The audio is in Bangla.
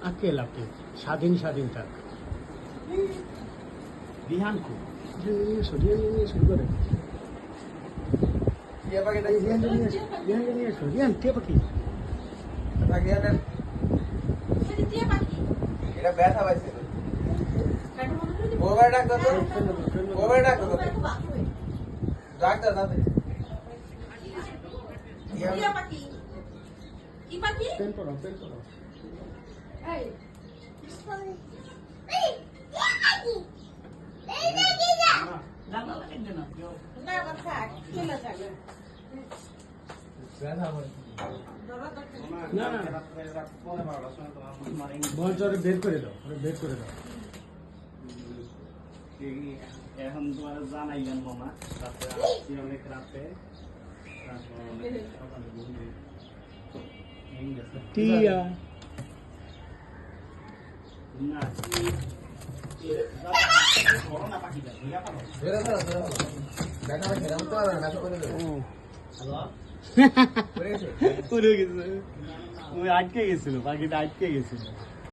अकेला के স্বাধীন স্বাধীন থাক বিহান কো নিয়ে শুরু করে রিয়ান কে পাখি এটা ব্যথা পাইছে ওভার ডাক দাও ওভার ডাক দাও ডাক্তার দাদা কি পাখি পেন পড়ো এই জানা লাগে না না বাচ্চা চলে যাবে ব্যথা পাইছে না না পরে বাড়ার সময় তোমার মারে বল জোরে বের করে দাও বের করে দাও এখন তোমার জানাইলেন মামা তারপরে আসছি অনেক রাতে তারপর অনেক সকালে ঘুমিয়ে গেছে টিয়া না করোনা পাখিটা ধরে পারো বেরা ধরো ব্যথা পাইছে না তো আর ব্যথা করে দাও হ্যালো করে গেছে পড়ে গেছে ওই আটকে গেছিল পাখিটা আটকে গেছিল